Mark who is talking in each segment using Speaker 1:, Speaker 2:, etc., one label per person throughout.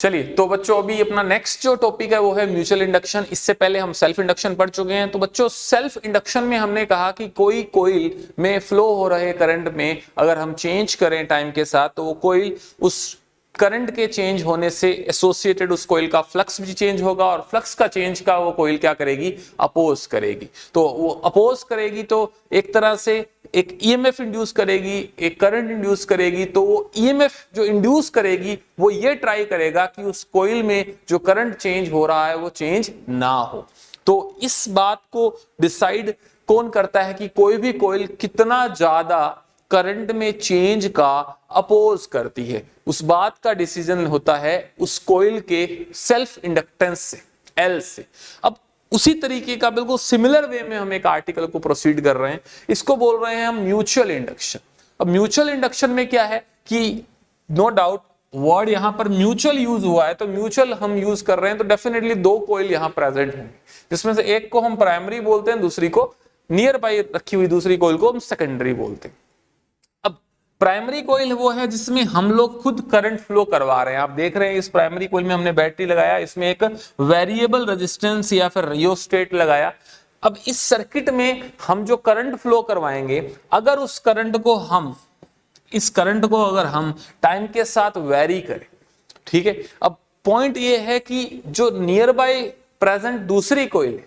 Speaker 1: चलिए तो बच्चों अभी अपना नेक्स्ट जो टॉपिक है वो है म्यूचुअल इंडक्शन। इससे पहले हम सेल्फ इंडक्शन पढ़ चुके हैं। तो बच्चों सेल्फ इंडक्शन में हमने कहा कि कोई कोइल में फ्लो हो रहे करंट में अगर हम चेंज करें टाइम के साथ तो वो कोइल उस करंट के चेंज होने से एसोसिएटेड उस कोइल का फ्लक्स भी चेंज होगा और फ्लक्स का चेंज का वो कोइल क्या करेगी, अपोज करेगी। तो वो अपोज करेगी तो एक तरह से एक ईएमएफ इंड्यूस करेगी, एक करंट इंड्यूस करेगी। तो वो ईएमएफ जो इंड्यूस करेगी वो ये ट्राई करेगा कि उस कोइल में जो करंट चेंज हो रहा है वो चेंज ना हो। तो इस बात को डिसाइड कौन करता है कि कोई भी कोइल कितना ज्यादा करंट में चेंज का अपोज करती है, उस बात का डिसीजन होता है उस कोइल के सेल्फ इंडक्टेंस से, एल से। अब उसी तरीके का बिल्कुल सिमिलर वे में हम एक आर्टिकल को प्रोसीड कर रहे हैं, इसको बोल रहे हैं हम म्यूचुअल इंडक्शन। अब म्यूचुअल इंडक्शन में क्या है कि नो डाउट वर्ड यहां पर म्यूचुअल यूज हुआ है, तो म्यूचुअल हम यूज कर रहे हैं तो डेफिनेटली दो कोइल यहां प्रेजेंट होंगे, जिसमें से एक को हम प्राइमरी बोलते हैं, दूसरी को नियर बाई रखी हुई दूसरी कोइल को हम सेकेंडरी बोलते हैं। प्राइमरी कोइल वो है जिसमें हम लोग खुद करंट फ्लो करवा रहे हैं। आप देख रहे हैं इस प्राइमरी कोइल में हमने बैटरी लगाया, इसमें एक वेरिएबल रेजिस्टेंस या फिर रियोस्टेट लगाया। अब इस सर्किट में हम जो करंट फ्लो करवाएंगे, अगर उस करंट को हम अगर हम टाइम के साथ वेरी करें, ठीक है। अब पॉइंट ये है कि जो नियर बाय प्रेजेंट दूसरी कोइल है,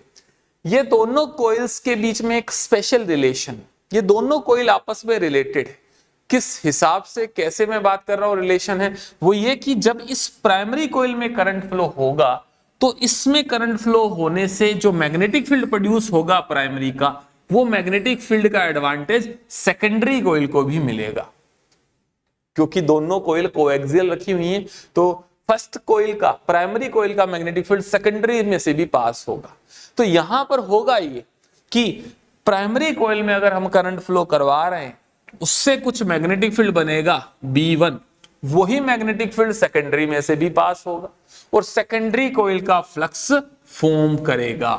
Speaker 1: ये दोनों कोइल्स के बीच में एक स्पेशल रिलेशन, ये दोनों कोइल आपस में रिलेटेड है। किस हिसाब से, कैसे मैं बात कर रहा हूं रिलेशन है, वो ये कि जब इस प्राइमरी कोइल में करंट फ्लो होगा तो इसमें करंट फ्लो होने से जो मैग्नेटिक फील्ड प्रोड्यूस होगा प्राइमरी का, वो मैग्नेटिक फील्ड का एडवांटेज सेकेंडरी कोइल को भी मिलेगा, क्योंकि दोनों कोइल कोएक्सियल रखी हुई हैं। तो फर्स्ट कोइल का, प्राइमरी कोइल का मैग्नेटिक फील्ड सेकेंडरी में से भी पास होगा। तो यहां पर होगा ये कि प्राइमरी कोइल में अगर हम करंट फ्लो करवा रहे हैं, उससे कुछ मैग्नेटिक फील्ड बनेगा B1, वही मैग्नेटिक फील्ड सेकेंडरी में से भी पास होगा और सेकेंडरी कोइल का फ्लक्स फॉर्म करेगा।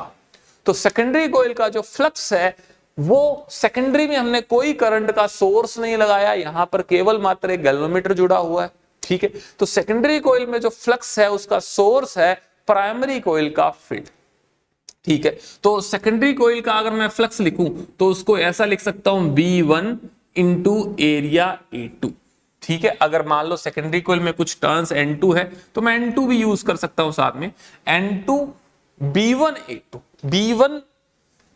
Speaker 1: तो सेकेंडरी कोइल का जो फ्लक्स है वो सेकेंडरी में हमने कोई करंट का सोर्स नहीं लगाया, यहां पर केवल मात्र एक गैल्वेनोमीटर जुड़ा हुआ है, ठीक है। तो सेकेंडरी कोइल में जो फ्लक्स है उसका सोर्स है प्राइमरी कोइल का फील्ड, ठीक है। तो सेकेंडरी कोइल का अगर मैं फ्लक्स लिखूं तो उसको ऐसा लिख सकता हूं B1 इंटू एरिया A2, ठीक है। अगर मान लो सेकेंडरी कोइल में कुछ टर्न्स N2 है तो मैं N2 भी यूज कर सकता हूं साथ में, N2 B1 A2। B1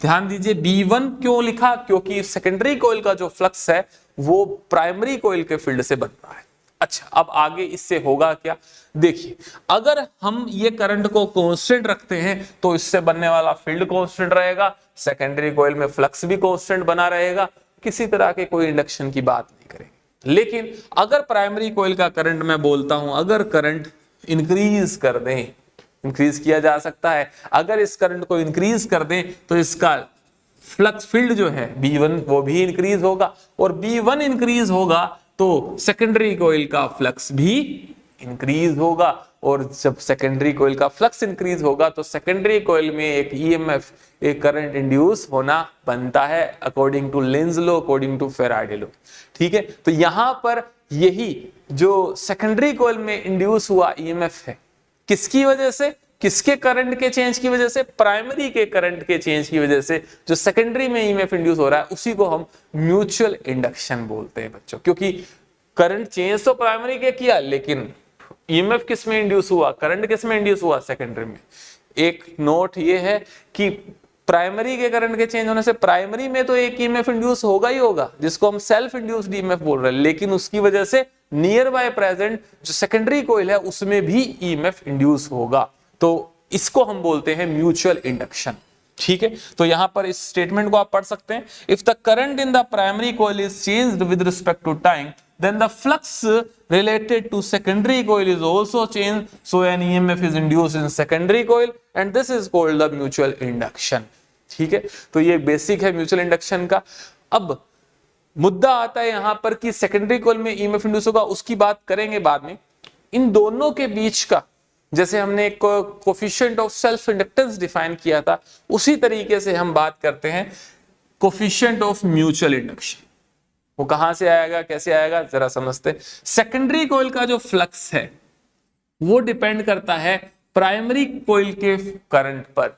Speaker 1: ध्यान दीजिए, B1 क्यों लिखा, क्योंकि सेकेंडरी कोइल का जो फ्लक्स है वो प्राइमरी कोइल के फील्ड से बन रहा है। अच्छा, अब आगे इससे होगा क्या, देखिए अगर हम ये करंट को कांस्टेंट रखते हैं तो इससे बनने वाला फील्ड कांस्टेंट रहेगा, सेकेंडरी कोइल में फ्लक्स भी कांस्टेंट बना रहेगा, किसी तरह के कोई इंडक्शन की बात नहीं करेंगे। लेकिन अगर प्राइमरी कोइल का करंट मैं बोलता हूं, अगर करंट इंक्रीज कर दें, इंक्रीज किया जा सकता है, अगर इस करंट को इंक्रीज कर दें तो इसका फ्लक्स फील्ड जो है B1 वो भी इंक्रीज होगा, और B1 इंक्रीज होगा तो सेकेंडरी कोइल का फ्लक्स भी इंक्रीज होगा, और जब सेकेंडरी कोइल का फ्लक्स इंक्रीज होगा तो सेकेंडरी कोइल में एक ईएमएफ, एक करंट इंड्यूस होना बनता है according to Lenz law, according to Faraday law, ठीक है। तो यहां पर यही जो सेकेंडरी कोइल में इंड्यूस हुआ ईएमएफ है, किसकी वजह से, किसके करंट के चेंज की वजह से, प्राइमरी के करंट के चेंज की वजह से जो सेकेंडरी में ईएमएफ इंड्यूस हो रहा है, उसी को हम म्यूचुअल इंडक्शन बोलते हैं बच्चों। क्योंकि करंट चेंज तो प्राइमरी के किया, लेकिन ईएमएफ किस में इंड्यूस हुआ, करंट किस में इंड्यूस हुआ, सेकेंडरी में। एक नोट ये है कि प्राइमरी के करंट के चेंज होने से प्राइमरी में तो एक ईएमएफ इंड्यूस होगा ही होगा, जिसको हम सेल्फ इंड्यूस्ड ईएमएफ बोल रहे हैं, लेकिन उसकी वजह से नियर बाय प्रेजेंट जो सेकेंडरी कोइल है उसमें भी ईएमएफ इंड्यूस होगा। तो इसको हम बोलते हैं म्यूचुअल इंडक्शन, ठीक है। तो यहां पर इस स्टेटमेंट को आप पढ़ सकते हैं, if the current in the primary coil is changed with respect to time then the flux related to secondary coil is also changed, so an EMF is induced in secondary coil and this is called the mutual induction, ठीक है। तो ये basic है mutual induction का। अब मुद्दा आता है यहां पर कि सेकेंडरी कोइल में EMF इंड्यूस होगा, उसकी बात करेंगे बाद में। इन दोनों के बीच का, जैसे हमने एक coefficient of self inductance define किया था, उसी तरीके से हम बात करते हैं कोफिशिएंट ऑफ म्यूचुअल इंडक्शन। वो कहां से आएगा, कैसे आएगा, जरा समझते हैं। सेकेंडरी कोइल का जो फ्लक्स है वो डिपेंड करता है प्राइमरी कोइल के करंट पर।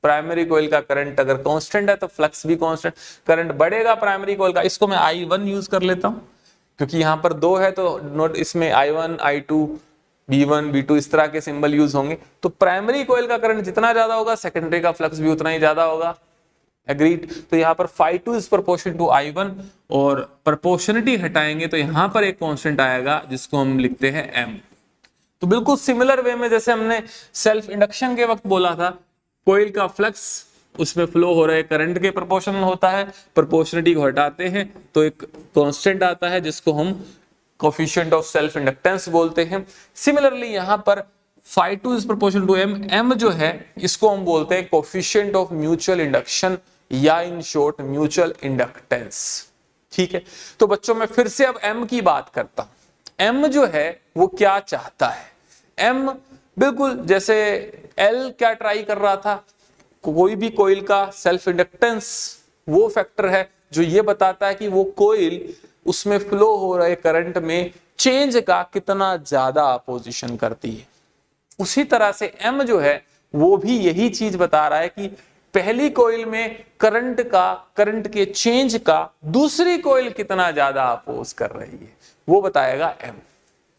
Speaker 1: प्राइमरी कोइल का करंट अगर कांस्टेंट है तो फ्लक्स भी कांस्टेंट, करंट बढ़ेगा प्राइमरी कोइल का। इसको मैं I1 यूज कर लेता हूं क्योंकि यहां पर 2 है तो नोट इसमें I1, I2, B1, B2 इस तरह के सिंबल यूज होंगे। तो प्राइमरी कोइल का करंट जितना ज्यादा होगा सेकेंडरी का फ्लक्स भी उतना ही ज्यादा होगा। एग्रीड। तो यहाँ पर phi2 is proportional to I1 और प्रोपोर्शनलिटी हटाएंगे तो यहाँ पर एक कांस्टेंट आएगा जिसको हम लिखते हैं M। तो बिल्कुल सिमिलर वे में जैसे हमने सेल्फ इंडक्शन के वक्त बोला था, कोइल का फ्लक्स उसमें फ्लो हो रहे करंट के प्रोपोर्शनल होता है, प्रोपोर्शनलिटी को हटाते हैं तो एक कांस्टेंट आता है जिसको हम कोफिशिएंट ऑफ सेल्फ इंडक्टेंस बोलते हैं। सिमिलरली यहाँ पर phi2 is proportional to M। M जो है इसको हम बोलते हैं कोफिशिएंट ऑफ म्यूचुअल इंडक्शन या इन शॉर्ट म्यूचुअल इंडक्टेंस। ठीक है, तो बच्चों मैं फिर से अब M की बात करता हूं। M जो है वो क्या चाहता है? M बिल्कुल जैसे L क्या ट्राई कर रहा था, कोई भी कोइल का सेल्फ इंडक्टेंस वो फैक्टर है जो ये बताता है कि वो कोइल उसमें फ्लो हो रहे करंट में चेंज का कितना ज्यादा अपोजिशन करती है। उसी तरह से M जो है वो भी यही चीज बता रहा है कि पहली कोइल में करंट के चेंज का दूसरी कोइल कितना ज्यादा अपोज कर रही है, वो बताएगा M।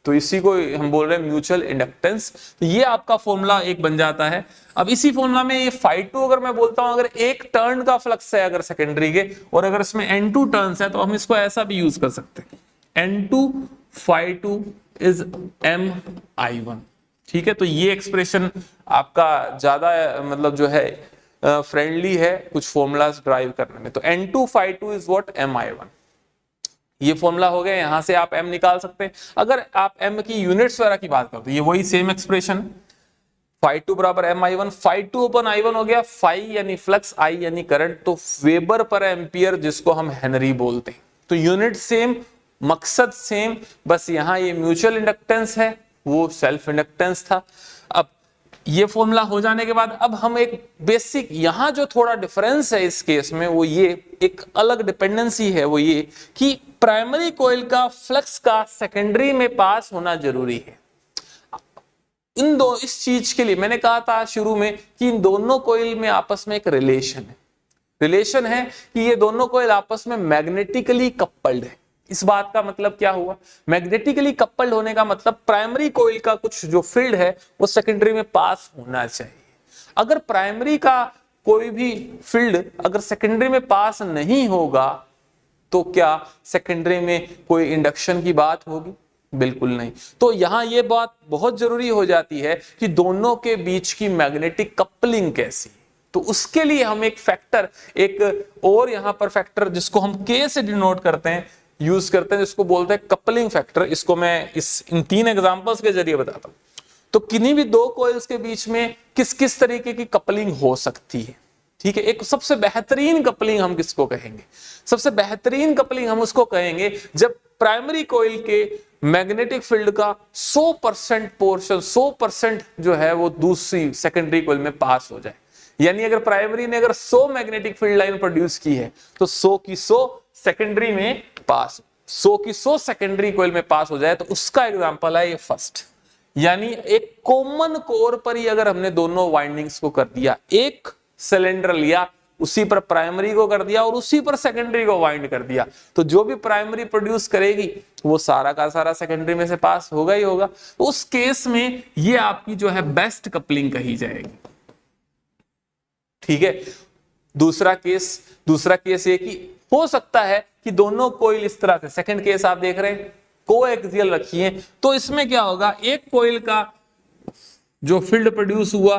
Speaker 1: तो इसी को हम बोल रहे हैं म्यूचुअल इंडक्टेंस। तो ये आपका फॉर्मूला एक बन जाता है। अब इसी फॉर्मूला में ये phi2 अगर मैं बोलता हूं, अगर एक टर्न का फ्लक्स है अगर सेकेंडरी के और अगर इसमें N2 टर्न्स है तो हम इसको ऐसा भी यूज कर सकते हैं, N2 phi2 इज MI1। ठीक है, तो ये एक्सप्रेशन आपका ज्यादा मतलब जो है फ्रेंडली है कुछ फॉर्मूलाज ड्राइव करने में। तो N2 phi2 is what MI1। ये फॉर्मूला हो गया, यहां से आप M निकाल सकते हैं। अगर आप M की यूनिट्स वगैरह की बात करो तो ये वही सेम एक्सप्रेशन, phi2 बराबर MI1, phi2 अपन I1 हो गया, phi यानी फ्लक्स, I यानी करंट, तो वेबर पर एम्पियर जिसको हम हेनरी बोलते हैं। तो यूनिट सेम, मकसद सेम, बस यहां ये म्यूचुअल इंडक्टेंस है, वो सेल्फ इंडक्टेंस था। अब ये फॉर्मूला हो जाने के बाद अब हम एक बेसिक, यहां जो थोड़ा डिफरेंस है इस केस में वो ये एक अलग डिपेंडेंसी है, वो ये कि प्राइमरी कोइल का फ्लक्स का सेकेंडरी में पास होना जरूरी है। इस चीज के लिए मैंने कहा था शुरू में कि इन दोनों कोइल में आपस में एक रिलेशन है कि ये दोनों कोइल आपस में मैग्नेटिकली कपल्ड है। इस बात का मतलब क्या हुआ? मैग्नेटिकली कपल्ड होने का मतलब प्राइमरी कोइल का कुछ जो फील्ड है वो सेकेंडरी में पास होना चाहिए। अगर प्राइमरी का कोई भी फील्ड अगर सेकेंडरी में पास नहीं होगा तो क्या सेकेंडरी में कोई इंडक्शन की बात होगी? बिल्कुल नहीं। तो यहां यह बात बहुत जरूरी हो जाती है कि दोनों के बीच की मैग्नेटिक कपलिंग कैसी। तो उसके लिए हम एक फैक्टर, एक और यहां पर फैक्टर जिसको हम K से डिनोट करते हैं, यूज करते हैं, जिसको बोलते हैं कपलिंग फैक्टर। इसको मैं इन 3 एग्जांपल्स के जरिए बताता हूं। तो किन्हीं भी 2 कॉइल्स के बीच में किस किस तरीके की कपलिंग हो सकती है। ठीक है, एक सबसे बेहतरीन कपलिंग हम किसको कहेंगे? सबसे बेहतरीन कपलिंग हम उसको कहेंगे जब प्राइमरी कॉइल के मैग्नेटिक फील्ड का 100% पोर्शन, 100% जो है वो दूसरी सेकेंडरी कॉइल में पास हो जाए। यानी अगर प्राइमरी ने अगर 100 मैग्नेटिक फील्ड लाइन प्रोड्यूस की है तो 100 की 100 सेकेंडरी में पास, 100 की 100 सेकेंडरी कॉइल में पास हो जाए तो उसका एग्जांपल है ये फर्स्ट। यानी एक कॉमन कोर पर ही अगर हमने दोनों वाइंडिंग्स को कर दिया, एक सिलेंडर लिया, उसी पर प्राइमरी को कर दिया और उसी पर सेकेंडरी को वाइंड कर दिया, तो जो भी प्राइमरी प्रोड्यूस करेगी वो सारा का सारा सेकेंडरी में से पास होगा ही होगा। तो उस केस में ये आपकी जो है बेस्ट कपलिंग कही जाएगी। ठीक है, दूसरा केस ये कि हो सकता है कि दोनों कोइल इस तरह से, सेकंड केस आप देख रहे हैं कोएक्सियल रखी है, तो इसमें क्या होगा, एक कोइल का जो फील्ड प्रोड्यूस हुआ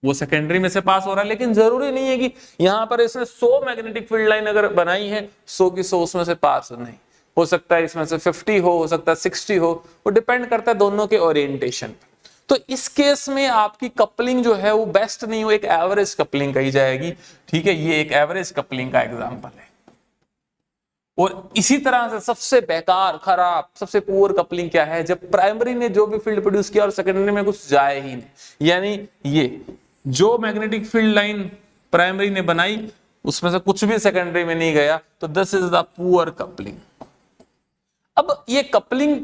Speaker 1: वो सेकेंडरी में से पास हो रहा है, लेकिन जरूरी नहीं है कि यहां पर इसने 100 मैग्नेटिक फील्ड लाइन अगर बनाई है 100 की 100 उसमें से पास नहीं हो सकता है, इसमें से 50 हो सकता है 60 हो, वो डिपेंड करता है दोनों के ओरिएंटेशन पे। तो इस केस में आपकी कपलिंग जो है वो बेस्ट नहीं हो, एक एवरेज कपलिंग कही जाएगी। ठीक है, ये एक एवरेज कपलिंग का एग्जांपल है। और इसी तरह से सबसे बेकार, खराब, सबसे पुअर कपलिंग क्या है, जब प्राइमरी ने जो भी फील्ड प्रोड्यूस किया और सेकेंडरी में कुछ जाए ही नहीं। यानी ये जो मैग्नेटिक फील्ड लाइन प्राइमरी ने बनाई उसमें से कुछ भी सेकेंडरी में नहीं गया, तो this is the poor coupling. अब ये कपलिंग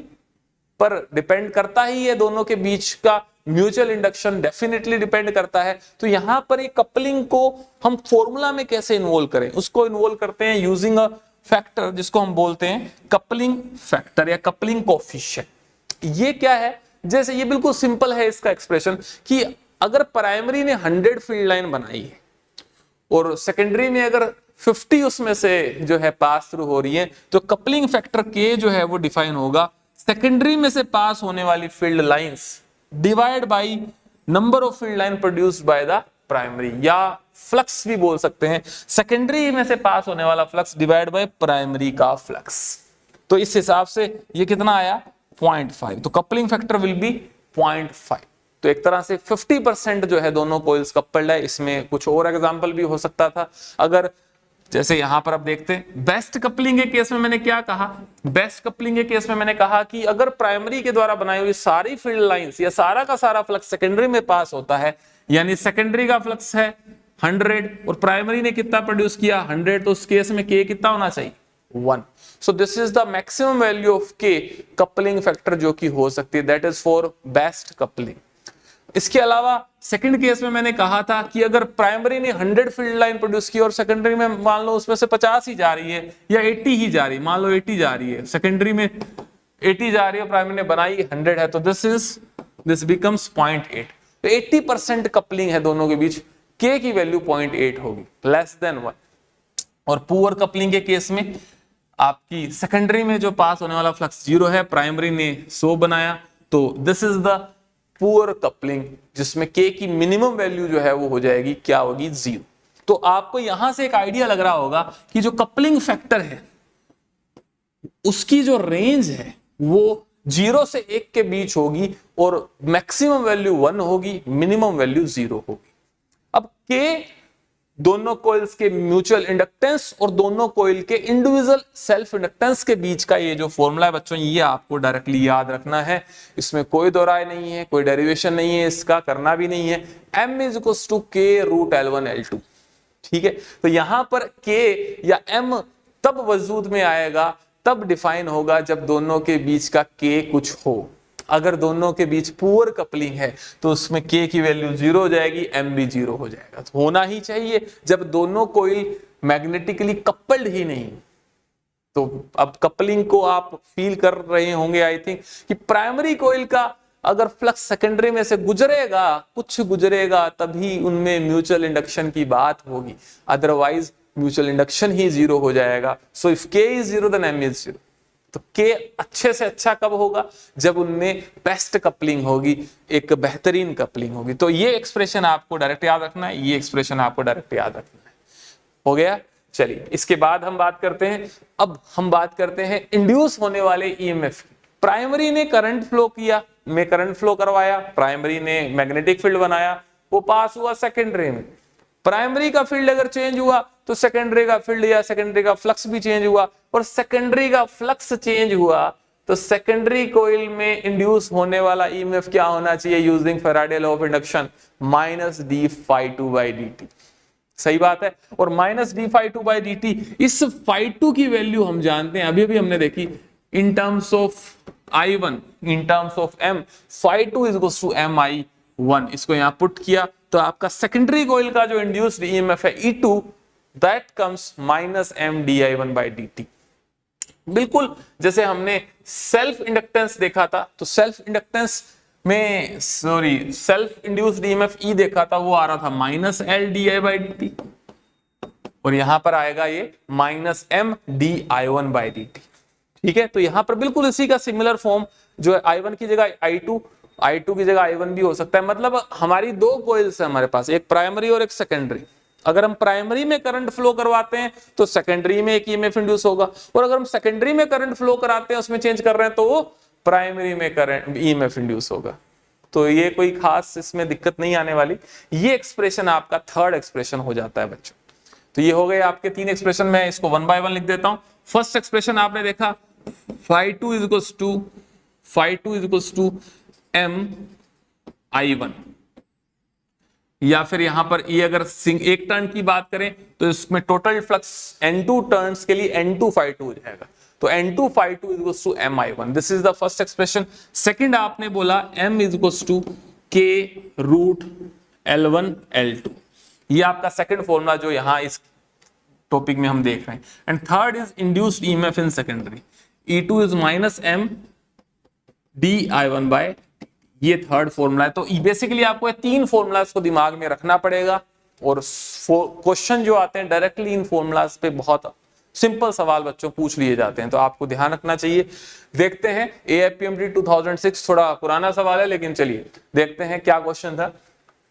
Speaker 1: पर डिपेंड करता ही है, दोनों के बीच का म्यूचुअल इंडक्शन डेफिनेटली डिपेंड करता है। तो यहां पर एक कपलिंग को हम फॉर्मूला में कैसे इन्वॉल्व करें, उसको इन्वॉल्व करते हैं यूजिंग अ फैक्टर जिसको हम बोलते हैं कपलिंग फैक्टर या कपलिंग कोएफिशिएंट। ये क्या है, जैसे ये बिल्कुल सिंपल है इसका एक्सप्रेशन कि अगर प्राइमरी ने 100 फील्ड लाइन बनाई है और सेकेंडरी में अगर 50 उसमें से जो है पास थ्रू हो रही है, तो कपलिंग फैक्टर के जो है वो डिफाइन होगा सेकेंडरी में से पास होने वाली field lines divide by number of field line produced by the primary, या फ्लक्स भी बोल सकते हैं, सेकेंडरी में से पास होने वाला फ्लक्स डिवाइड बाय प्राइमरी का फ्लक्स। तो इस हिसाब से ये कितना आया 0.5, तो कपलिंग फैक्टर विल बी 0.5। तो एक तरह से 50% जो है दोनों कोइल्स कपल्ड है। इसमें कुछ और एग्जांपल भी हो सकता था, अगर जैसे यहां पर आप देखते हैं बेस्ट कपलिंग के केस में मैंने क्या कहा, बेस्ट कपलिंग के केस में मैंने कहा कि अगर प्राइमरी के द्वारा बनाई हुई सारी फील्ड लाइंस या सारा का सारा फ्लक्स सेकेंडरी में पास होता है, यानी सेकेंडरी का फ्लक्स है 100 और प्राइमरी ने कितना प्रोड्यूस किया 100, तो उस केस में के कितना होना चाहिए 1। So this is the maximum value of के कपलिंग फैक्टर जो कि हो सकती है, that is for best coupling. इसके अलावा सेकंड केस में मैंने कहा था कि अगर प्राइमरी ने 100 फील्ड लाइन प्रोड्यूस की और सेकेंडरी में मान लो उसमें से 50 ही जा रही है या 80 ही जा रही है, मान लो 80 जा रही है, सेकेंडरी में 80 जा रही है, प्राइमरी ने बनाई 100 है, तो दिस बिकम्स 0.8। तो 80% कपलिंग है दोनों के बीच, के की वैल्यू 0.8 होगी, लेस देन 1। और पुअर कपलिंग के केस में आपकी सेकेंडरी में जो पास होने वाला फ्लक्स 0 है, प्राइमरी ने 100 बनाया, तो this is the poor coupling जिसमें के की मिनिमम वैल्यू जो है वो हो जाएगी, क्या होगी 0। तो आपको यहां से एक आइडिया लग रहा होगा कि जो कपलिंग फैक्टर है उसकी जो रेंज है वो 0 से 1 के बीच होगी और मैक्सिमम वैल्यू 1 होगी, मिनिमम वैल्यू 0 होगी। अब के दोनों कोइल्स के म्यूचुअल इंडक्टेंस और दोनों कोइल के इंडिविजुअल सेल्फ इंडक्टेंस के बीच का ये जो फॉर्मूला है बच्चों, ये आपको डायरेक्टली याद रखना है, इसमें कोई दो राय नहीं है, कोई डेरिवेशन नहीं है, इसका करना भी नहीं है। m इज इक्वल्स टू के रूट L1 L2, ठीक है। तो यहां पर के या m तब वजूद में आएगा, तब डिफाइन होगा जब दोनों के बीच का के कुछ हो। अगर दोनों के बीच पुअर कपलिंग है तो उसमें के की वैल्यू 0 हो जाएगी, m भी 0 हो जाएगा। तो होना ही चाहिए जब दोनों कोइल मैग्नेटिकली कपल्ड ही नहीं। तो अब कपलिंग को आप फील कर रहे होंगे आई थिंक कि प्राइमरी कोइल का अगर फ्लक्स सेकेंडरी में से गुजरेगा, कुछ गुजरेगा, तभी उनमें म्यूचुअल इंडक्शन की बात होगी, अदरवाइज म्यूचुअल इंडक्शन ही 0 हो जाएगा। सो इफ के इज 0 देन m इज 0। तो के अच्छे से अच्छा कब होगा, जब उनमें बेस्ट कपलिंग होगी, एक बेहतरीन कपलिंग होगी। तो ये एक्सप्रेशन आपको डायरेक्ट याद रखना है, ये एक्सप्रेशन आपको डायरेक्ट याद रखना है। हो गया, चलिए इसके बाद हम बात करते हैं, अब हम बात करते हैं इंड्यूस होने वाले ईएमएफ की। प्राइमरी ने करंट फ्लो किया, में करंट फ्लो करवाया, प्राइमरी ने मैग्नेटिक फील्ड बनाया, वो पास हुआ सेकेंडरी में। प्राइमरी का फील्ड अगर चेंज हुआ तो सेकेंडरी का फील्ड या सेकेंडरी का फ्लक्स भी चेंज हुआ, और सेकेंडरी का फ्लक्स चेंज हुआ तो सेकेंडरी कोइल में इंड्यूस होने वाला ईएमएफ क्या होना चाहिए using Faraday law of induction, minus d phi two by d t. सही बात है। और minus d phi two by d t, इस फाई टू की वैल्यू हम जानते हैं, अभी हमने देखी in terms of I1, in terms of M, phi two is equals to MI1। इसको यहां पुट किया तो आपका सेकेंडरी कोइल का जो इंड्यूस्ड ईएमएफ है E2, that comes minus M di1 by dt। बिल्कुल जैसे हमने सेल्फ इंडक्टेंस देखा था, तो सेल्फ इंडक्टेंस में सेल्फ इंड्यूस्ड ईएमएफ E देखा था, वो आ रहा था minus L di by dt, और यहां पर आएगा ये minus M di1 by dt। ठीक है, तो यहां पर बिल्कुल इसी का सिमिलर फॉर्म जो है I1 की जगह I2 की जगह I1 भी हो सकता है। मतलब हमारी दो कोइल्स है हमारे पास, एक प्राइमरी और एक सेकेंडरी। अगर हम प्राइमरी में करंट फ्लो करवाते हैं तो सेकेंडरी में एक ईएमएफ इंड्यूस होगा, और अगर हम सेकेंडरी में करंट फ्लो कराते हैं, उसमें चेंज कर रहे हैं, तो वो प्राइमरी में करंट ईएमएफ इंड्यूस होगा। तो ये कोई खास इसमें दिक्कत नहीं आने वाली। ये एक्सप्रेशन आपका थर्ड एक्सप्रेशन हो जाता है बच्चों। तो ये हो गए आपके तीन एक्सप्रेशन, मैं इसको 1 by 1 लिख देता हूं। फर्स्ट एक्सप्रेशन आपने देखा φ2 is equals to M I1, या फिर यहां पर ये अगर एक टर्न की बात करें तो इसमें टोटल फ्लक्स N2 टर्न्स के लिए N2 हो जाएगा, तो N2 is to Mi1। This is the first expression. Second आपने बोला M is to K root L1 L2, ये आपका सेकंड फॉर्मूला जो यहां इस टॉपिक में हम देख रहे हैं। And third is induced EMF in secondary, E2 is minus M di1 ये थर्ड फॉर्मूला है। तो बेसिकली आपको ये तीन फॉर्मूलाज को दिमाग में रखना पड़ेगा, और क्वेश्चन जो आते हैं डायरेक्टली इन फॉर्मूलाज पे बहुत सिंपल सवाल बच्चों पूछ लिए जाते हैं, तो आपको ध्यान रखना चाहिए। देखते हैं AIPMT 2006, थोड़ा पुराना सवाल है लेकिन चलिए देखते हैं क्या क्वेश्चन था।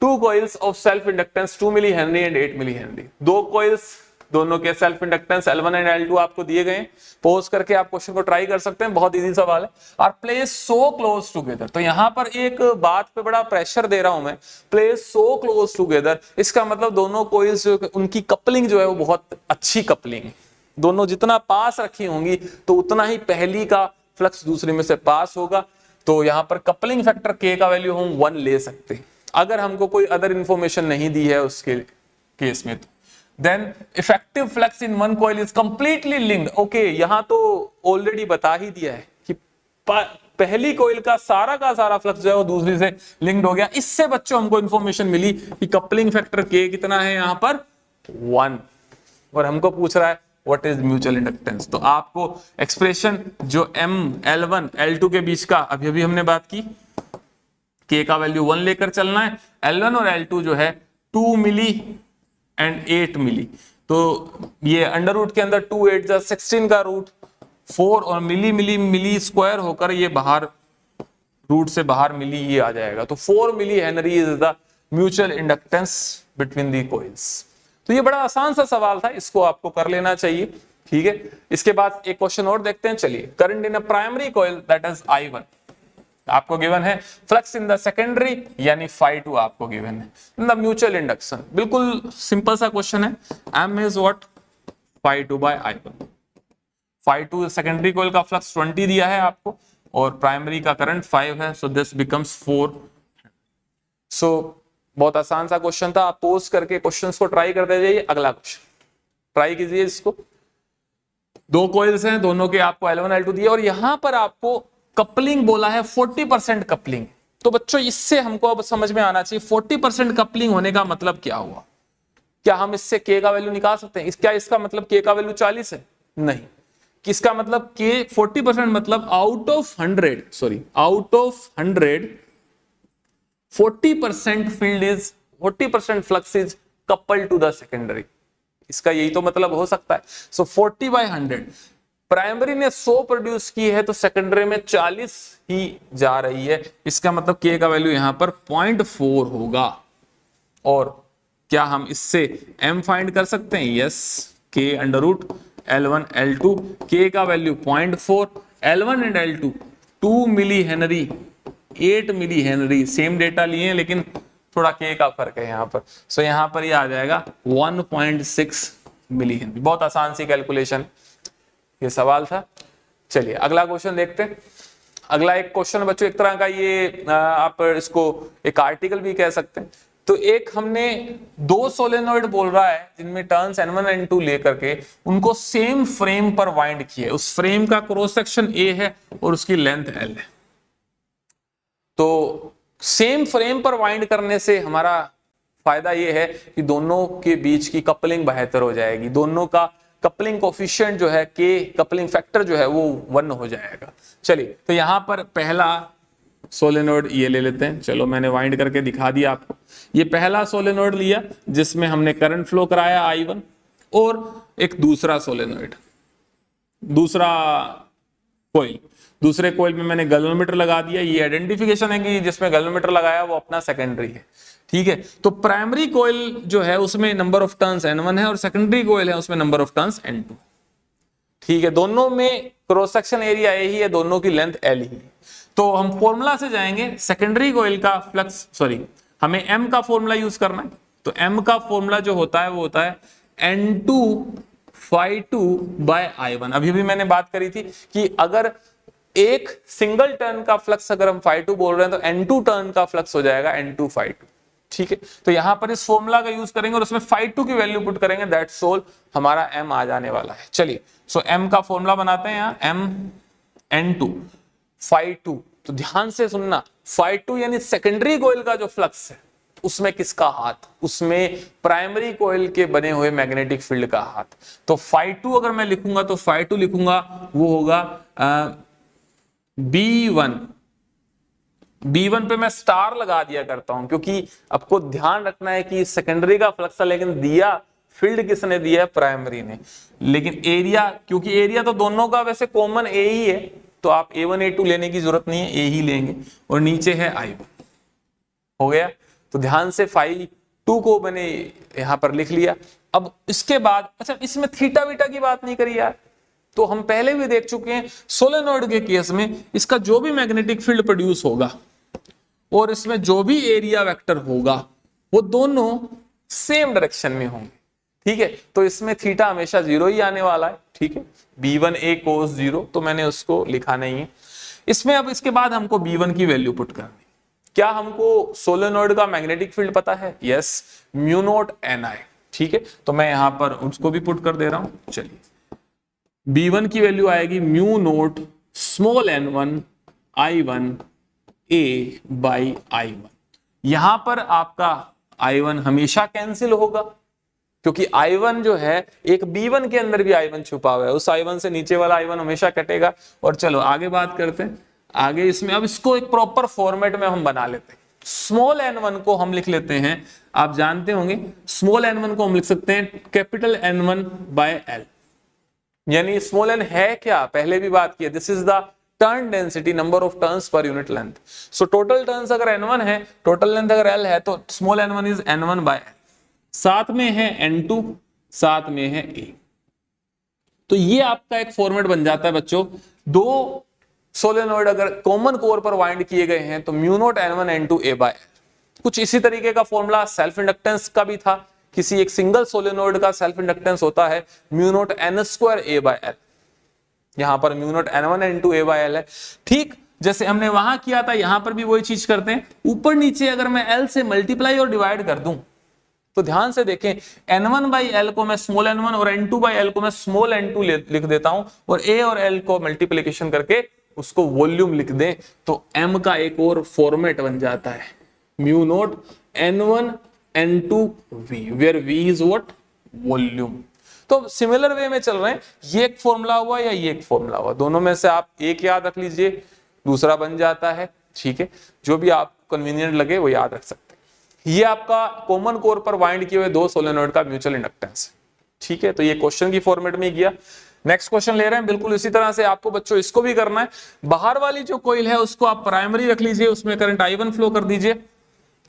Speaker 1: 2 coils of self inductance 2 milli henry and 8 milli henry, दो कॉइल्स दोनों के self inductance L1 and L2 आपको दिए गए। पोज करके आप क्वेश्चन को ट्राई कर सकते हैं, बहुत इजी सवाल है। और प्लेस सो क्लोज टुगेदर, तो यहां पर एक बात पे बड़ा प्रेशर दे रहा हूं मैं, प्लेस सो क्लोज टुगेदर, इसका मतलब दोनों कोइल्स उनकी कपलिंग जो है वो बहुत अच्छी कपलिंग, दोनों जितना पास रखी होंगी तो उतना ही पहली का फ्लक्स दूसरी में से पास होगा। तो यहां पर कपलिंग फैक्टर K का वैल्यू हम 1 ले सकते हैं, अगर हमको कोई अदर इंफॉर्मेशन नहीं दी है उसके केस में। तो then effective flux in one coil is completely linked. Okay, यहां तो ऑलरेडी बता ही दिया है कि पहली कॉइल का सारा फ्लक्स जो है वो दूसरी से लिंक्ड हो गया। इससे बच्चों हमको इंफॉर्मेशन मिली कि कपलिंग फैक्टर K कितना है यहां पर 1, और हमको पूछ रहा है व्हाट इज म्यूचुअल इंडक्टेंस। तो आपको एक्सप्रेशन जो M L1 L2 के बीच का अभी हमने बात की, K का वैल्यू 1 लेकर चलना है। L1 और L2 जो है 2 मिली एंड 8 मिली, तो ये अंडर रूट के अंदर 2 8 जा 16 का रूट 4 और मिली स्क्वायर होकर ये बाहर रूट से बाहर मिली ये आ जाएगा। तो 4 milli henry is the mutual inductance between the coils. तो ये बड़ा आसान सा सवाल था, इसको आपको कर लेना चाहिए, ठीक है। इसके बाद एक क्वेश्चन और देखते हैं, चलिए। Current in a primary coil that is I1 आपको गिवन है, फ्लक्स इन द सेकेंडरी यानी Φ2 आपको गिवन है, इन द म्यूचुअल इंडक्शन। बिल्कुल सिंपल सा क्वेश्चन है। M is what Φ2 by I1। Φ2 secondary coil का फ्लक्स 20 दिया है आपको और प्राइमरी का करंट 5 है, सो दिस बिकम्स 4। सो बहुत आसान सा क्वेश्चन था, आप पोज करके क्वेश्चंस को ट्राई करते जाइए। अगला क्वेश्चन ट्राई कीजिए इसको। दो कॉइल्स हैं, दोनों के आपको L1 L2 दिए और यहां पर आपको कपलिंग बोला है 40% कपलिंग। तो बच्चों इससे हमको अब समझ में आना चाहिए 40% कपलिंग होने का मतलब क्या हुआ। क्या हम इससे K का वैल्यू निकाल सकते हैं? क्या इसका मतलब K का वैल्यू 40 है? नहीं। किसका मतलब K 40% मतलब out of 100 40% field is 40% flux is coupled to the secondary. इसका यही तो मतलब हो सकता है। सो 40/100 प्राइमरी ने 100 प्रोड्यूस की है तो सेकेंडरी में 40 ही जा रही है। इसका मतलब K का वैल्यू यहां पर 0.4 होगा। और क्या हम इससे M फाइंड कर सकते हैं? Yes, K under root L1 L2, K का value 0.4, L1 and L2 2 milli henry 8 milli henry, same data लिए हैं लेकिन थोड़ा K का फर्क है यहाँ पर। सो यहाँ पर ये आ जाएगा 1.6 मिली हेनरी। बहुत आसान सी कैलकुलेशन ये सवाल था। चलिए अगला क्वेश्चन देखते हैं। अगला एक क्वेश्चन बच्चों एक तरह का ये आप इसको एक आर्टिकल भी कह सकते हैं। तो एक हमने दो सोलेनॉइड बोल रहा है जिनमें टर्न्स N1 N2 लेकर के उनको सेम फ्रेम पर वाइंड किए। उस फ्रेम का क्रॉस सेक्शन A है और उसकी लेंथ L है। तो सेम फ्रेम पर वाइंड करने से हमारा फायदा यह है कि दोनों के बीच की कपलिंग बेहतर हो जाएगी। दोनों का कपलिंग कोफिशिएंट जो है K, कपलिंग फैक्टर जो है वो 1 हो जाएगा। चलिए तो यहां पर पहला सोलेनोइड ये ले लेते हैं। चलो मैंने वाइंड करके दिखा दिया आपको। ये पहला सोलेनोइड लिया जिसमें हमने करंट फ्लो कराया I1 और एक दूसरा सोलेनोइड, दूसरा कोइल, दूसरे कोइल में मैंने गैल्वेनोमीटर लगा दिया। ये आइडेंटिफिकेशन है कि जिसमें गैल्वेनोमीटर लगाया वो अपना सेकेंडरी है, ठीक है। तो प्राइमरी कोइल जो है उसमें नंबर ऑफ टर्न्स N1 है और सेकेंडरी कोइल है उसमें नंबर ऑफ टर्न्स N2, ठीक है। दोनों में क्रॉस सेक्शन एरिया यही है, दोनों की लेंथ L ही है। तो हम फॉर्मूला से जाएंगे। सेकेंडरी कोइल का फ्लक्स, हमें M का फॉर्मूला यूज करना है। तो M का फॉर्मूला जो होता है वो होता है N2 Φ2 बाय I1। अभी भी मैंने बात करी थी कि अगर एक सिंगल टर्न का फ्लक्स अगर हम Φ2 बोल रहे हैं तो N2 टर्न का फ्लक्स हो जाएगा N2 Φ2, ठीक है, तो यहां पर इस फॉर्मूला का यूज करेंगे और उसमें phi2 की वैल्यू पुट करेंगे, दैट्स ऑल, हमारा m आ जाने वाला है। चलिए, सो m का फॉर्मूला बनाते हैं यहाँ, mn2 phi2। तो ध्यान से सुनना, phi2 यानी सेकेंडरी कॉइल का जो फ्लक्स है उसमें किसका हाथ, उसमें प्राइमरी कॉइल के बने हुए मैग्नेटिक फील्ड का हाथ। तो phi2 अगर मैं लिखूंगा तो phi2 लिखूंगा वो होगा B1। B1 पे मैं स्टार लगा दिया करता हूं क्योंकि आपको ध्यान रखना है कि सेकेंडरी का फ्लक्स है, लेकिन दिया फील्ड किसने दिया है, प्राइमरी ने। लेकिन एरिया, क्योंकि एरिया तो दोनों का वैसे कॉमन ए ही है, तो आप A1 A2 लेने की जरूरत नहीं है, ए ही लेंगे। और नीचे है I1, हो गया। तो ध्यान से phi2 को मैंने यहां पर लिख लिया। अब इसके बाद, अच्छा इसमें थीटा बीटा की बात नहीं करी यार, तो हम पहले भी देख चुके हैं सोलेनॉइड के केस में इसका जो भी मैग्नेटिक फील्ड प्रोड्यूस होगा और इसमें जो भी एरिया वेक्टर होगा वो दोनों सेम डायरेक्शन में होंगे, ठीक है। तो इसमें थीटा हमेशा 0 ही आने वाला है, ठीक है। B1A cos 0, तो मैंने उसको लिखा नहीं है इसमें। अब इसके बाद हमको B1 की वैल्यू पुट करनी। क्या हमको सोलेनॉइड का मैग्नेटिक फील्ड पता है? यस, म्यू नॉट Ni, ठीक है। तो मैं यहां पर उसको भी पुट कर दे रहा हूं। चलिए, B1 की वैल्यू आएगी mu naught small n1 I1 A by I1। यहां पर आपका I1 हमेशा कैंसिल होगा क्योंकि I1 जो है एक B1 के अंदर भी I1 छुपा हुआ है, उस I1 से नीचे वाला I1 हमेशा कटेगा। और चलो आगे बात करते हैं। आगे इसमें अब इसको एक प्रॉपर फॉर्मेट में हम बना लेते हैं। स्मॉल n1 को हम लिख लेते हैं, आप जानते होंगे स्मॉल n1 को हम लिख सकते हैं कैपिटल N1 बाय L। यानी स्मॉल n है क्या, पहले भी बात की है, this is the turn density, number of turns per unit length. So total turns अगर n1 है, टोटल लेंथ अगर L है, तो small n1 is n1 bye L। साथ में है n2, साथ में है A। तो ये आपका एक फॉर्मेट बन जाता है बच्चों। दो सोलेनॉइड अगर कॉमन कोर पर वाइंड किए गए हैं तो mu naught n1 n2 A by L। कुछ इसी तरीके का फॉर्मूला सेल्फ इंडक्टेंस का भी था। किसी एक सिंगल सोलेनॉइड का सेल्फ इंडक्टेंस होता है mu naught n square A by L। यहां पर mu naught n1 n2 A by L है, ठीक जैसे हमने वहां किया था, यहां पर भी वही चीज करते हैं। ऊपर नीचे अगर मैं L से मल्टीप्लाई और डिवाइड कर दूं तो ध्यान से देखें, n1 बाई L को मैं स्मॉल n1 और n2 बाई L को मैं स्मॉल n2 लिख देता हूं, और A और L को मल्टीप्लिकेशन करके उसको वॉल्यूम लिख दें तो m का एक और फॉर्मेट बन जाता है mu naught n1 n2 v, where v is what, volume. तो सिमिलर वे में चल रहे हैं, ये एक फॉर्मूला हुआ या ये एक फॉर्मूला हुआ, दोनों में से आप एक याद रख लीजिए, दूसरा बन जाता है, ठीक है। जो भी आप कन्वीनियंट लगे वो याद रख सकते हैं। ये आपका कॉमन कोर पर वाइंड किए हुए दो सोलेनॉइड का म्यूचुअल इंडक्टेंस है, ठीक है। तो ये क्वेश्चन की फॉर्मेट में गया। नेक्स्ट क्वेश्चन ले रहे हैं, बिल्कुल इसी तरह से आपको बच्चों इसको भी करना है। बाहर वाली जो कोइल है उसको आप प्राइमरी रख लीजिए, उसमें करंट I1 फ्लो कर दीजिए।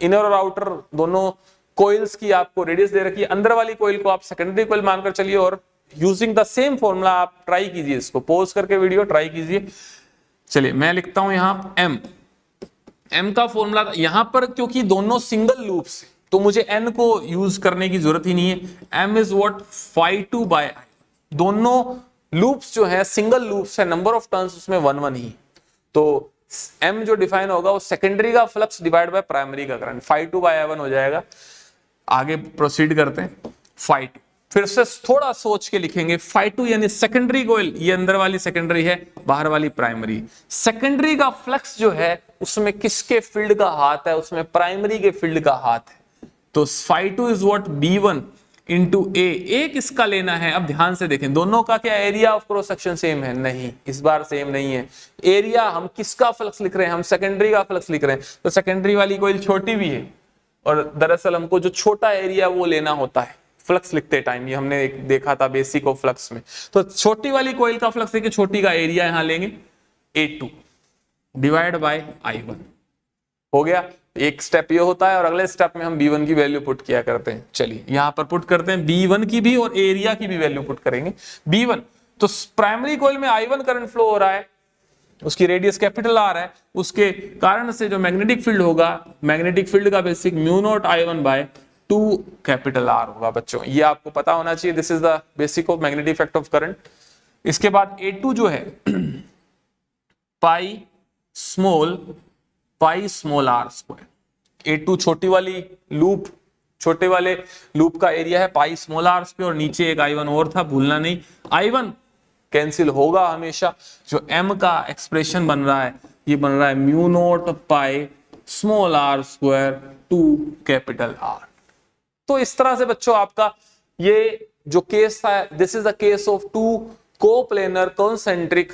Speaker 1: इनर और आउटर दोनों कोइल्स की आपको रेडियस दे रखी है। अंदर वाली कोइल को आप सेकेंडरी कोइल मानकर चलिए और यूजिंग द सेम फॉर्मूला आप ट्राई कीजिए, इसको पॉज करके वीडियो ट्राई कीजिए। चलिए मैं लिखता हूं यहां m का फॉर्मूला यहां पर, क्योंकि दोनों सिंगल लूप्स है तो मुझे n को यूज करने की जरूरत ही नहीं है। m is what, phi2 by I। दोनों लूप्स जो है सिंगल लूप्स है, नंबर ऑफ टर्न्स उसमें 1 1 ही, तो m जो डिफाइन होगा वो सेकेंडरी का फ्लक्स डिवाइड बाय प्राइमरी का करंट, phi2 बाय I1 हो जाएगा। आगे प्रोसीड करते हैं। phi2 फिर से थोड़ा सोच के लिखेंगे, phi2 यानी सेकेंडरी कोइल, ये अंदर वाली सेकेंडरी है, बाहर वाली प्राइमरी। सेकेंडरी का फ्लक्स जो है उसमें किसके फील्ड का हाथ है, उसमें प्राइमरी के फील्ड का हाथ है। तो phi2 is what, B1 into A किसका लेना है। अब ध्यान से देखें, दोनों का क्या area of cross section same है? नहीं, इस बार सेम नहीं है। एरिया हम किसका फ्लक्स लिख रहे हैं, हम सेकेंडरी का फ्लक्स लिख रहे हैं, तो सेकेंडरी वाली कोइल छोटी भी है और दरअसल हमको जो छोटा एरिया वो लेना होता है फ्लक्स लिखते टाइम, ये हमने एक देखा था बेसिक ऑफ फ्लक्स में। तो छोटी वाली कोइल का फ्लक्स लेके छोटी का एरिया यहां लेंगे A2 डिवाइड बाय I1, हो गया। एक स्टेप ये होता है और अगले स्टेप में हम B1 की वैल्यू पुट किया करते हैं। चलिए यहां पर पुट करते हैं, B1 की भी और एरिया की भी वैल्यू पुट करेंगे। B1 तो प्राइमरी कोइल में I1 करंट फ्लो हो रहा है, उसकी रेडियस कैपिटल R है, उसके कारण से जो मैग्नेटिक फील्ड होगा, मैग्नेटिक फील्ड का basic mu naught I1 by 2 capital R होगा बच्चों, ये आपको पता होना चाहिए। This is the basic of magnetic effect of current. इसके बाद A2 जो है pi small r square, A2 छोटी वाली लूप, छोटे वाले लूप का एरिया है पाई स्मॉल आर पे, और नीचे एक I1 और था, भूलना नहीं, I1 कैंसिल होगा हमेशा। जो m का एक्सप्रेशन बन रहा है ये बन रहा है mu naught pi small r square to capital r. तो इस तरह से बच्चों आपका ये जो केस था, this is the case of two coplanar concentric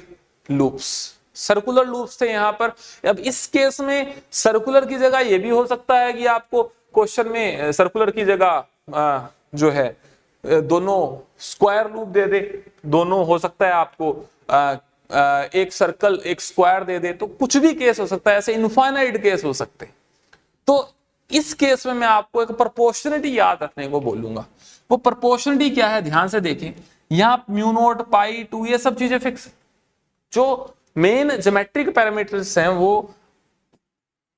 Speaker 1: loops, circular loops थे यहां पर। अब इस केस में सर्कुलर की जगह ये भी हो सकता है कि आपको क्वेश्चन में सर्कुलर की जगह जो है दोनों स्क्वायर लूप दे दे, दोनों हो सकता है आपको एक सर्कल एक स्क्वायर दे दे, तो कुछ भी केस हो सकता है, ऐसे इनफाइनाइट केस हो सकते हैं। तो इस केस में मैं आपको एक प्रोपोर्शनलिटी याद रखने को बोलूंगा। वो प्रोपोर्शनलिटी क्या है, ध्यान से देखें, यहां म्यू नॉट पाई 2 ये सब चीजें फिक्स, जो मेन ज्योमेट्रिक पैरामीटर्स हैं वो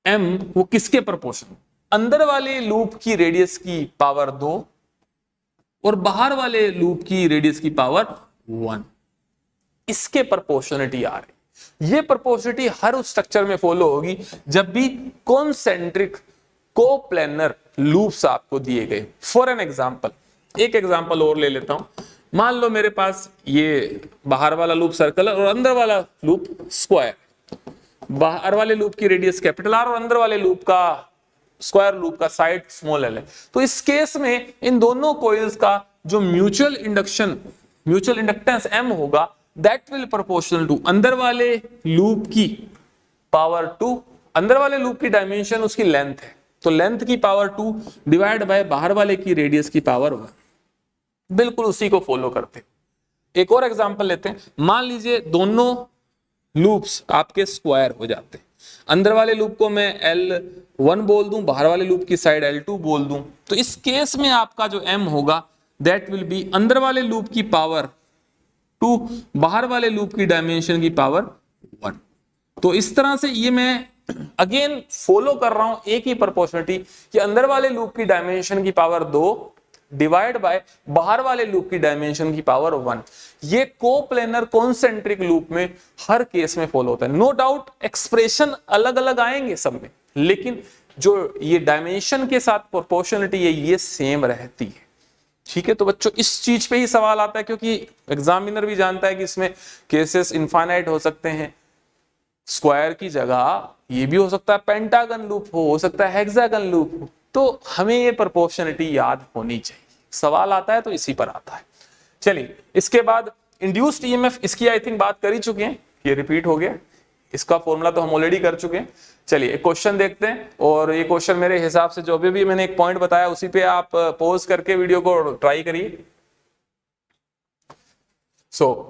Speaker 1: m वो किसके प्रोपोर्शनल, अंदर वाले लूप की रेडियस की पावर 2 और बाहर वाले लूप की रेडियस की पावर 1, इसके प्रोपोर्शनलिटी आ रही। ये प्रोपोर्शनलिटी हर उस स्ट्रक्चर में फॉलो होगी जब भी कॉन्सेंट्रिक कोप्लेनर लूप्स आपको दिए गए। फॉर एन एग्जांपल, एक एग्जांपल और ले लेता हूं। मान लो मेरे पास ये बाहर वाला लूप सर्कल है और अंदर वाला लूप स्क्वायर, बाहर वाले लूप की रेडियस कैपिटल आर और अंदर वाले लूप का स्क्वायर लूप का साइड स्मॉल एल है। तो इस केस में इन दोनों कॉइल्स का जो म्यूचुअल इंडक्टेंस m होगा, दैट विल प्रोपोर्शनल टू अंदर वाले लूप की पावर 2, अंदर वाले लूप की डायमेंशन उसकी लेंथ है, तो लेंथ की पावर 2 डिवाइड बाय बाहर वाले की रेडियस की पावर 1। बिल्कुल उसी को फॉलो करते। एक और एग्जांपल लेते हैं। मान लीजिए दोनों लूप्स आपके स्क्वायर हो जाते हैं, अंदर वाले लूप को मैं L1 बोल दूं, बाहर वाले लूप की साइड L2 बोल दूं, तो इस केस में आपका जो m होगा दैट विल बी अंदर वाले लूप की पावर 2, बाहर वाले लूप की डायमेंशन की पावर 1। तो इस तरह से ये मैं अगेन फॉलो कर रहा हूं एक ही प्रोपोर्शनलिटी कि अंदर वाले लूप की डायमेंशन की पावर 2 डिवाइड बाय बाहर वाले लूप की डायमेंशन की पावर 1। ये कोप्लेनर कॉन्सेंट्रिक लूप में हर केस में फॉलो होता है। नो डाउट एक्सप्रेशन अलग अलग आएंगे सब में, लेकिन जो ये डायमेंशन के साथ प्रोपोर्शनलिटी है ये सेम रहती है। ठीक है, तो बच्चों इस चीज पे ही सवाल आता है, क्योंकि एग्जामिनर भी जानता है कि इसमें केसेस इनफाइनाइट हो सकते हैं। स्क्वायर की जगह ये भी हो सकता है पेंटागन लूप हो सकता है हेक्सागन लूप हो, तो हमें ये प्रोपोर्शनलिटी याद होनी चाहिए। सवाल आता है तो इसी पर आता है। चलिए, इसके बाद इंड्यूस्ड ईएमएफ, इसकी आई थिंक बात कर ही चुके हैं, ये रिपीट हो गया, इसका फॉर्मूला तो हम ऑलरेडी कर चुके हैं। चलिए एक क्वेश्चन देखते हैं, और ये क्वेश्चन मेरे हिसाब से जो भी मैंने एक पॉइंट बताया उसी पे आप पॉज करके वीडियो को ट्राई करिए।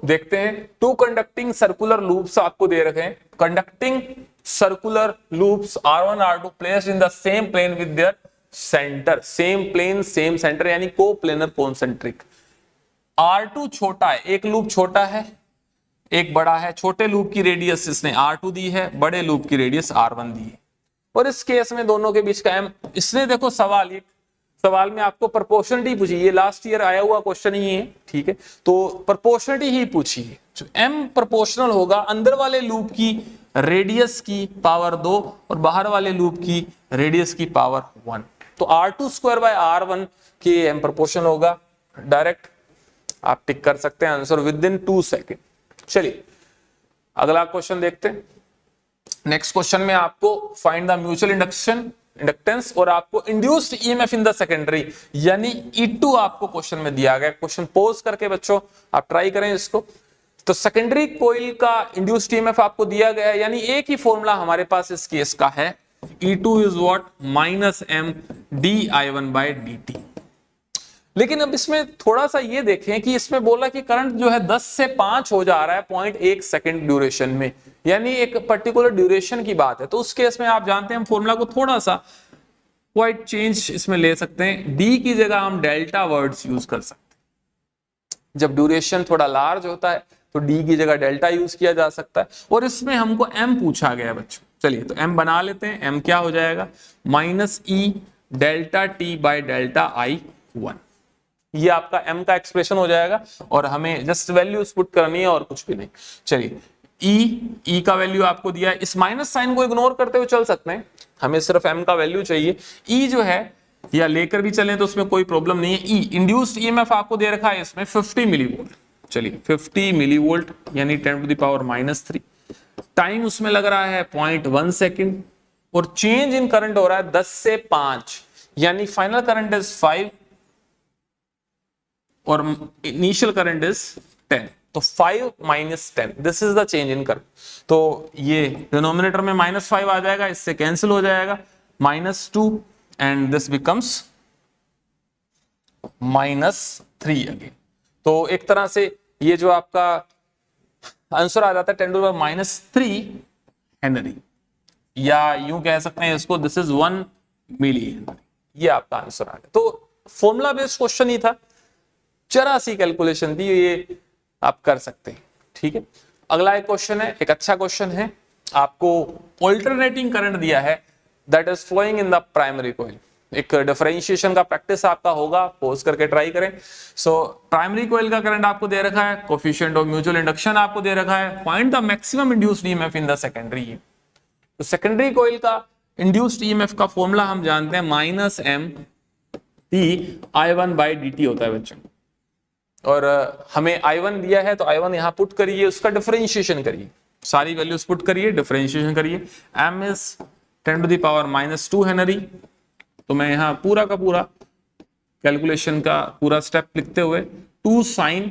Speaker 1: देखते हैं, टू कंडक्टिंग सर्कुलर लूप्स आपको दे रखे हैं। Conducting circular loops R1 R2 placed in the same plane with their centre, same plane same centre, यानी कोप्लेनर कॉन्सेंट्रिक। R2 छोटा है, एक लूप छोटा है एक बड़ा है, छोटे लूप की रेडियस इसने R2 दी है, बड़े लूप की रेडियस R1 दी है, और इस केस में दोनों के बीच का m, इसने देखो सवाल में आपको प्रोपोर्शनलिटी पूछी, ये लास्ट ईयर आया हुआ क्वेश्चन ही है, ठीक है, तो प्रोपोर्शनलिटी ही पूछी है। जो m प्रोपोर्शनल होगा अंदर वाले लूप की रेडियस की पावर 2 और बाहर वाले लूप की रेडियस की पावर 1, तो R2 स्क्वायर बाय R1 के m प्रोपोर्शनल होगा। डायरेक्ट आप टिक कर सकते हैं आंसर विद इन 2 सेकेंड। चलिए अगला क्वेश्चन देखते हैं। नेक्स्ट क्वेश्चन में आपको फाइंड द म्यूचुअल इंडक्टेंस और आपको induced EMF in the secondary, यानी E2 आपको क्वेश्चन में दिया गया। क्वेश्चन पोज करके बच्चों आप ट्राई करें इसको। तो सेकेंडरी कोइल का इंड्यूस्ड ईएमएफ आपको दिया गया है, यानी एक ही फॉर्मूला हमारे पास इस केस का है, E2 is what -m dI1/dt। लेकिन अब इसमें थोड़ा सा ये देखें कि इसमें बोला कि करंट जो है 10 से 5 हो जा रहा है 0.1 सेकंड ड्यूरेशन में, यानी एक पर्टिकुलर ड्यूरेशन की बात है। तो उस केस में आप जानते हैं हम फॉर्मूला को थोड़ा सा क्वाइट चेंज इसमें ले सकते हैं, डी की जगह हम डेल्टा वर्ड्स यूज कर सकते हैं। जब ड्यूरेशन थोड़ा लार्ज होता है तो डी की जगह डेल्टा यूज किया जा सकता है, और इसमें हमको एम पूछा गया है बच्चों। चलिए तो एम बना लेते हैं। एम क्या हो जाएगा, -e delta T by delta I1, ये आपका m का एक्सप्रेशन हो जाएगा, और हमें जस्ट वैल्यूज पुट करनी है और कुछ भी नहीं। चलिए ई का वैल्यू आपको दिया है, इस माइनस साइन को इग्नोर करते हुए चल सकते हैं, हमें सिर्फ एम का वैल्यू चाहिए। ई जो है या लेकर भी चलें तो उसमें कोई प्रॉब्लम नहीं है। ई इंड्यूस्ड ईएमएफ आपको दे रखा है इसमें 50 मिलीवोल्ट, चलिए 50 मिलीवोल्ट यानी 10⁻⁻3। टाइम उसमें लग रहा है 0.1 सेकेंड और चेंज इन करंट हो रहा है 10 से 5 यानी फाइनल करंट इज 5 और इनिशियल करंट इज 10, तो 5 - 10 this is the change in current. तो ये डिनोमिनेटर में -5 आ जाएगा, इससे कैंसिल हो जाएगा, -2 एंड दिस बिकम्स -3 अगेन। तो एक तरह से ये जो आपका आंसर आ जाता है 10⁻³ हेनरी, या यूं कह सकते हैं इसको दिस इज 1 मिली हेनरी। ये आपका आंसर आ गया। तो फॉर्मूला बेस्ड क्वेश्चन ही था, जरा सी कैलकुलेशन थी, ये आप कर सकते हैं। ठीक है, अगला एक क्वेश्चन है, एक अच्छा क्वेश्चन है। आपको ऑल्टरनेटिंग करंट दिया है that is flowing in the primary coil. एक डिफरेंशिएशन का प्रैक्टिस आपका होगा, पोज करके ट्राई करें। सो प्राइमरी कॉइल का करंट आपको दे रखा है, कोफिशिएंट ऑफ म्यूचुअल इंडक्शन आपको दे रखा है, find the maximum induced EMF in the secondary. तो सेकेंडरी कॉइल का इंड्यूस्ड ईएमएफ का फॉर्मूला हम जानते हैं -mT/I1/dt होता है बच्चों। और हमें I1 दिया है तो I1 यहां पुट करिए, उसका डिफरेंशिएशन करिए, सारी वैल्यूज पुट करिए, डिफरेंशिएशन करिए। m is 10⁻⁻² Henry. तो मैं यहां पूरा का पूरा कैलकुलेशन का पूरा स्टेप लिखते हुए 2 sin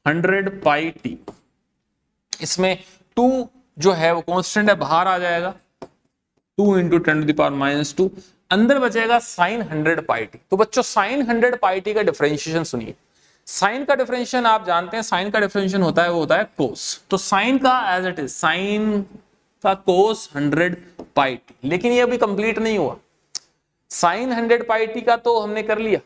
Speaker 1: 100πt, इसमें 2 जो है वो कांस्टेंट है, बाहर आ जाएगा 2 × 10⁻⁻², अंदर बचेगा sin 100πt। तो बच्चों sin 100πt का डिफरेंशिएशन सुनिए। साइन का डिफरेंशिएशन आप जानते हैं, साइन का डिफरेंशिएशन होता है वो होता है कोस। तो साइन का एज इट इज साइन का कोस 100πt, लेकिन ये अभी कंप्लीट नहीं हुआ। साइन 100πt का तो हमने कर लिया,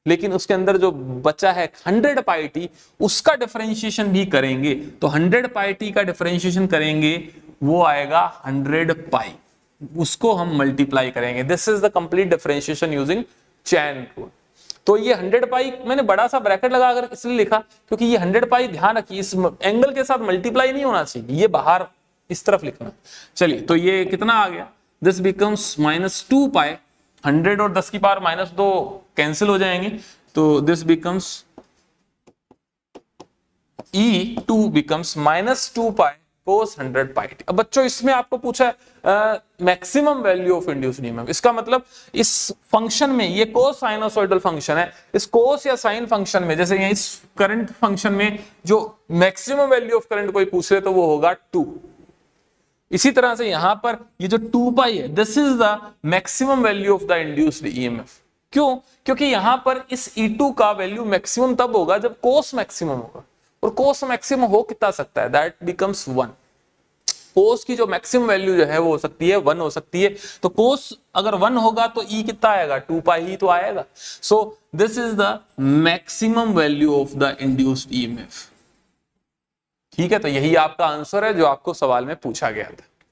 Speaker 1: लेकिन उसके अंदर जो बचा है 100πt उसका डिफरेंशिएशन भी करेंगे। तो 100πt का डिफरेंशिएशन करेंगे, वो आएगा 100π, उसको हम मल्टीप्लाई करेंगे। This is the complete differentiation using chain rule. तो ये 100π मैंने बड़ा सा ब्रैकेट लगाकर इसलिए लिखा क्योंकि ये 100π ध्यान रखिए, इस एंगल के साथ मल्टीप्लाई नहीं होना चाहिए, ये बाहर इस तरफ लिखना। चलिए, तो ये कितना आ गया, दिस बिकम्स -2π, 100 और 10 की पावर -2 कैंसिल हो जाएंगे, तो this becomes E2 becomes -2π cos 100πt। अब बच्चों इसमें आपको पूछा है maximum value of induced EMF. इसका मतलब इस फंक्शन में, ये कोस साइनोसॉइडल फंक्शन है, इस कोस या साइन फंक्शन में, जैसे इस करंट फंक्शन में जो मैक्सिमम वैल्यू ऑफ करंट कोई पूछ ले तो वो होगा 2। इसी तरह से यहां पर ये जो 2π है, this is the maximum value of the induced EMF. क्यों? क्योंकि यहां पर इस E2 का वैल्यू मैक्सिमम तब होगा जब कोस मैक्सिमम होगा, और कोस मैक्सिमम हो कितना सकता है, दैट बिकम्स 1। कोस की जो मैक्सिमम वैल्यू जो है वो हो सकती है 1 हो सकती है। तो कोस अगर 1 होगा तो E कितना आएगा, 2π ही तो आएगा। So this is the maximum value of the induced EMF. ठीक है, तो यही आपका आंसर है जो आपको सवाल में पूछा गया था।